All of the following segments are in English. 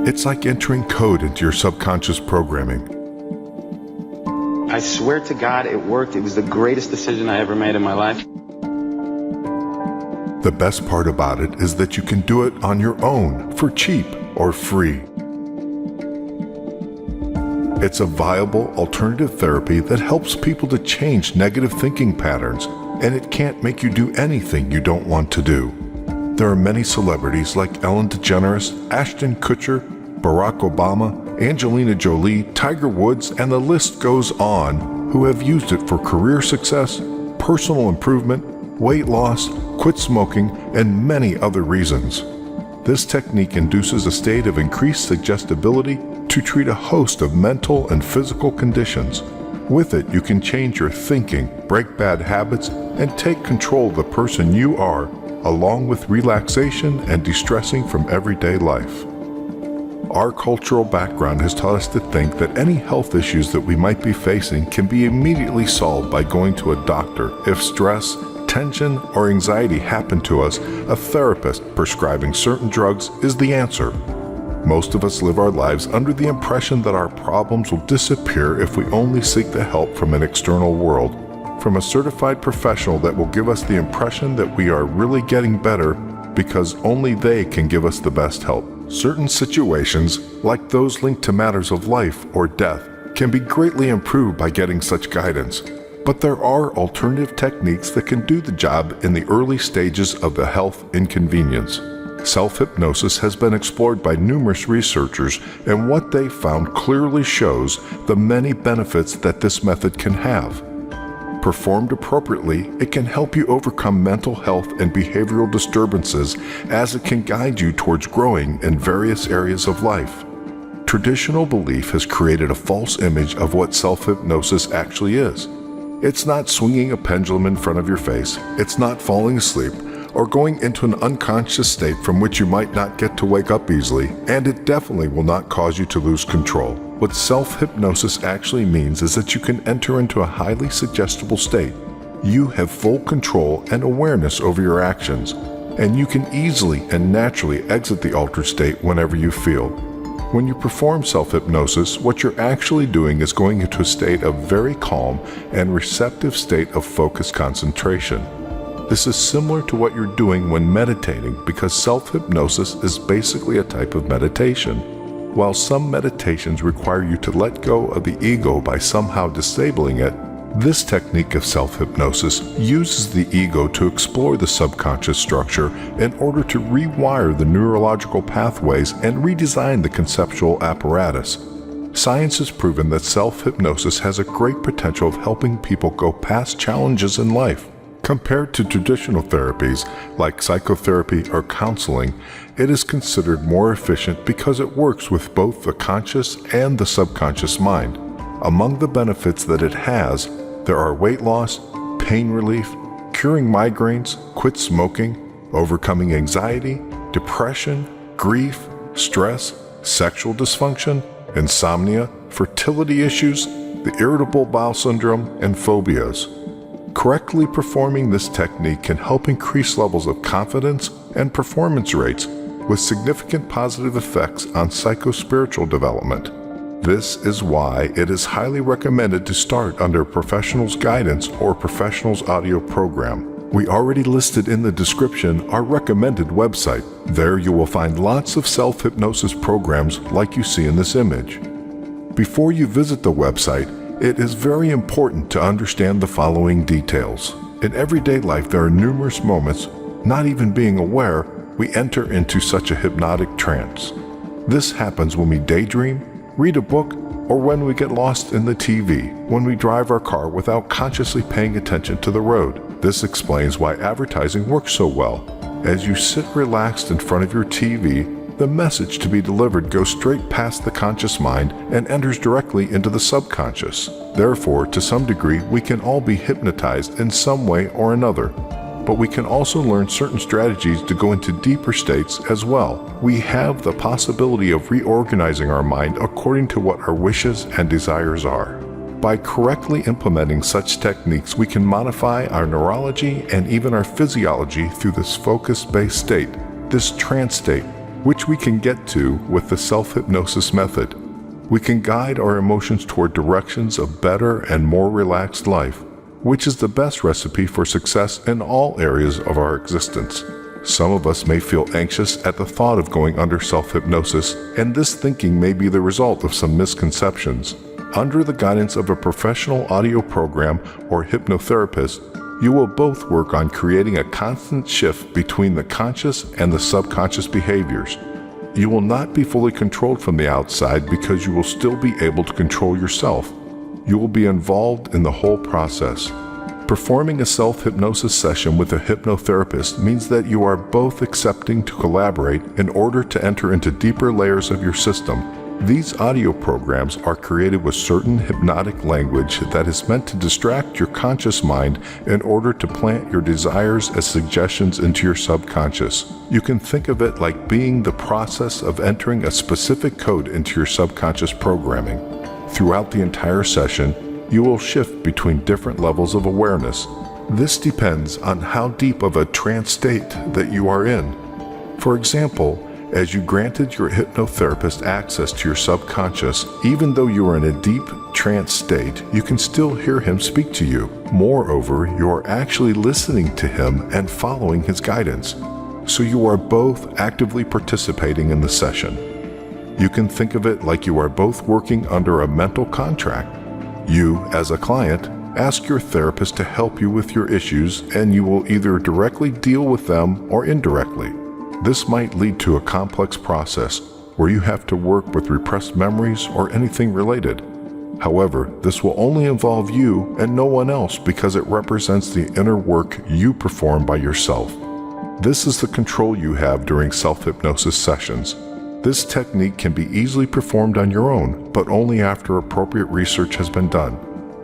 It's like entering code into your subconscious programming. I swear to God, it worked. It was the greatest decision I ever made in my life. The best part about it is that you can do it on your own, for cheap or free. It's a viable alternative therapy that helps people to change negative thinking patterns, and it can't make you do anything you don't want to do. There are many celebrities like Ellen DeGeneres, Ashton Kutcher, Barack Obama, Angelina Jolie, Tiger Woods, and the list goes on, who have used it for career success, personal improvement, weight loss, quit smoking, and many other reasons. This technique induces a state of increased suggestibility to treat a host of mental and physical conditions. With it, you can change your thinking, break bad habits, and take control of the person you are, along with relaxation and de-stressing from everyday life. Our cultural background has taught us to think that any health issues that we might be facing can be immediately solved by going to a doctor. If stress, tension, or anxiety happen to us, a therapist prescribing certain drugs is the answer. Most of us live our lives under the impression that our problems will disappear if we only seek the help from an external world, from a certified professional that will give us the impression that we are really getting better because only they can give us the best help. Certain situations, like those linked to matters of life or death, can be greatly improved by getting such guidance. But there are alternative techniques that can do the job in the early stages of the health inconvenience. Self-hypnosis has been explored by numerous researchers, and what they found clearly shows the many benefits that this method can have. Performed appropriately, it can help you overcome mental health and behavioral disturbances, as it can guide you towards growing in various areas of life. Traditional belief has created a false image of what self-hypnosis actually is. It's not swinging a pendulum in front of your face, it's not falling asleep, or going into an unconscious state from which you might not get to wake up easily, and it definitely will not cause you to lose control. What self-hypnosis actually means is that you can enter into a highly suggestible state. You have full control and awareness over your actions, and you can easily and naturally exit the altered state whenever you feel. When you perform self-hypnosis, what you're actually doing is going into a state of very calm and receptive state of focused concentration. This is similar to what you're doing when meditating, because self-hypnosis is basically a type of meditation. While some meditations require you to let go of the ego by somehow disabling it, this technique of self-hypnosis uses the ego to explore the subconscious structure in order to rewire the neurological pathways and redesign the conceptual apparatus. Science has proven that self-hypnosis has a great potential of helping people go past challenges in life. Compared to traditional therapies like psychotherapy or counseling, it is considered more efficient because it works with both the conscious and the subconscious mind. Among the benefits that it has, there are weight loss, pain relief, curing migraines, quit smoking, overcoming anxiety, depression, grief, stress, sexual dysfunction, insomnia, fertility issues, the irritable bowel syndrome, and phobias. Correctly performing this technique can help increase levels of confidence and performance rates, with significant positive effects on psychospiritual development. This is why it is highly recommended to start under a professional's guidance or professional's audio program. We already listed in the description our recommended website. There you will find lots of self-hypnosis programs like you see in this image. Before you visit the website, it is very important to understand the following details. In everyday life, there are numerous moments, not even being aware, we enter into such a hypnotic trance. This happens when we daydream, read a book, or when we get lost in the TV, when we drive our car without consciously paying attention to the road. This explains why advertising works so well. As you sit relaxed in front of your TV, the message to be delivered goes straight past the conscious mind and enters directly into the subconscious. Therefore, to some degree, we can all be hypnotized in some way or another. But we can also learn certain strategies to go into deeper states as well. We have the possibility of reorganizing our mind according to what our wishes and desires are. By correctly implementing such techniques, we can modify our neurology and even our physiology through this focus-based state, this trance state, which we can get to with the self-hypnosis method. We can guide our emotions toward directions of better and more relaxed life, which is the best recipe for success in all areas of our existence. Some of us may feel anxious at the thought of going under self-hypnosis, and this thinking may be the result of some misconceptions. Under the guidance of a professional audio program or hypnotherapist, you will both work on creating a constant shift between the conscious and the subconscious behaviors. You will not be fully controlled from the outside because you will still be able to control yourself. You will be involved in the whole process. Performing a self-hypnosis session with a hypnotherapist means that you are both accepting to collaborate in order to enter into deeper layers of your system. These audio programs are created with certain hypnotic language that is meant to distract your conscious mind in order to plant your desires as suggestions into your subconscious. You can think of it like being the process of entering a specific code into your subconscious programming. Throughout the entire session, you will shift between different levels of awareness. This depends on how deep of a trance state that you are in. For example, as you granted your hypnotherapist access to your subconscious, even though you are in a deep trance state, you can still hear him speak to you. Moreover, you are actually listening to him and following his guidance. So you are both actively participating in the session. You can think of it like you are both working under a mental contract. You, as a client, ask your therapist to help you with your issues, and you will either directly deal with them or indirectly. This might lead to a complex process where you have to work with repressed memories or anything related. However, this will only involve you and no one else because it represents the inner work you perform by yourself. This is the control you have during self-hypnosis sessions. This technique can be easily performed on your own, but only after appropriate research has been done.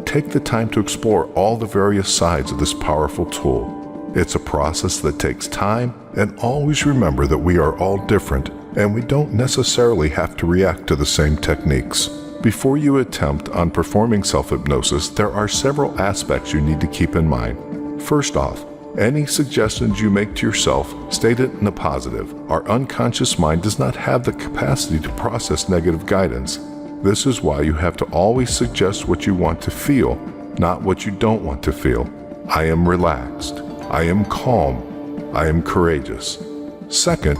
Take the time to explore all the various sides of this powerful tool. It's a process that takes time, and always remember that we are all different, and we don't necessarily have to react to the same techniques. Before you attempt on performing self-hypnosis, there are several aspects you need to keep in mind. First off, any suggestions you make to yourself, state it in a positive. Our unconscious mind does not have the capacity to process negative guidance. This is why you have to always suggest what you want to feel, not what you don't want to feel. I am relaxed. I am calm. I am courageous. Second,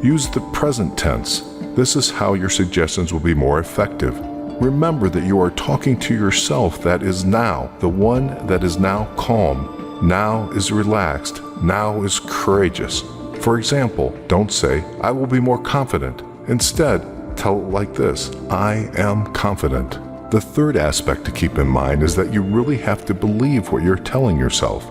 use the present tense. This is how your suggestions will be more effective. Remember that you are talking to yourself that is now, the one that is now calm. Now is relaxed, now is courageous. For example, don't say, I will be more confident. Instead, tell it like this, I am confident. The third aspect to keep in mind is that you really have to believe what you're telling yourself.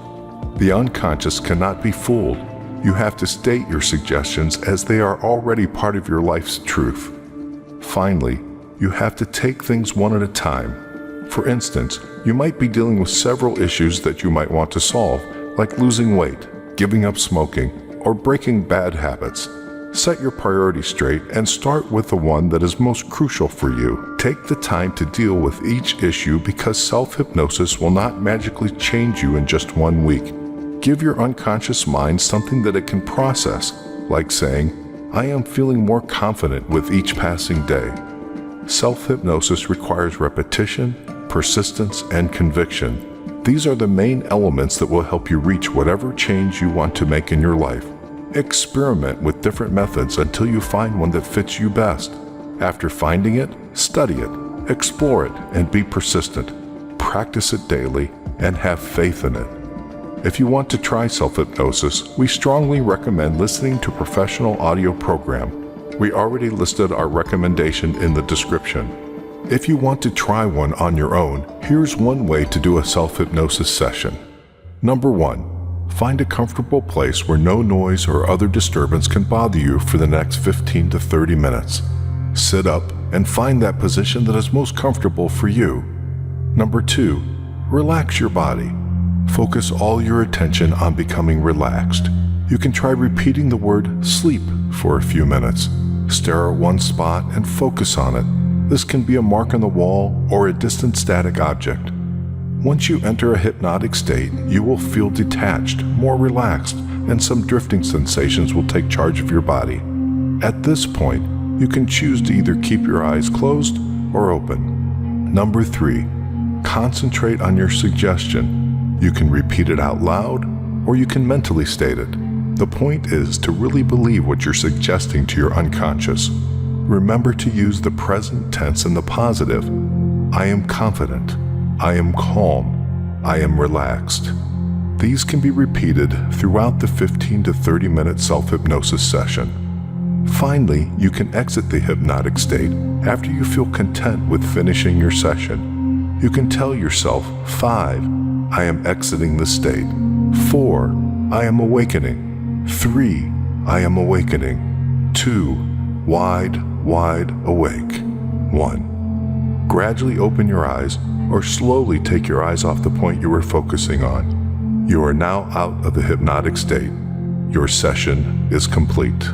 The unconscious cannot be fooled. You have to state your suggestions as they are already part of your life's truth. Finally, you have to take things one at a time. For instance, you might be dealing with several issues that you might want to solve, like losing weight, giving up smoking, or breaking bad habits. Set your priorities straight and start with the one that is most crucial for you. Take the time to deal with each issue because self-hypnosis will not magically change you in just 1 week. Give your unconscious mind something that it can process, like saying, I am feeling more confident with each passing day. Self-hypnosis requires repetition, persistence, and conviction. These are the main elements that will help you reach whatever change you want to make in your life. Experiment with different methods until you find one that fits you best. After finding it, study it, explore it, and be persistent. Practice it daily and have faith in it. If you want to try self-hypnosis, we strongly recommend listening to a professional audio program. We already listed our recommendation in the description. If you want to try one on your own, here's one way to do a self-hypnosis session. Number 1, find a comfortable place where no noise or other disturbance can bother you for the next 15 to 30 minutes. Sit up and find that position that is most comfortable for you. Number 2, relax your body. Focus all your attention on becoming relaxed. You can try repeating the word sleep for a few minutes. Stare at one spot and focus on it. This can be a mark on the wall or a distant static object. Once you enter a hypnotic state, you will feel detached, more relaxed, and some drifting sensations will take charge of your body. At this point, you can choose to either keep your eyes closed or open. Number 3, concentrate on your suggestion. You can repeat it out loud or you can mentally state it. The point is to really believe what you're suggesting to your unconscious. Remember to use the present tense in the positive. I am confident. I am calm. I am relaxed. These can be repeated throughout the 15 to 30 minute self-hypnosis session. Finally, you can exit the hypnotic state after you feel content with finishing your session. You can tell yourself, 5, I am exiting the state. 4, I am awakening. 3, I am awakening. 2, wide awake. 1. Gradually open your eyes or slowly take your eyes off the point you were focusing on. You are now out of the hypnotic state. Your session is complete.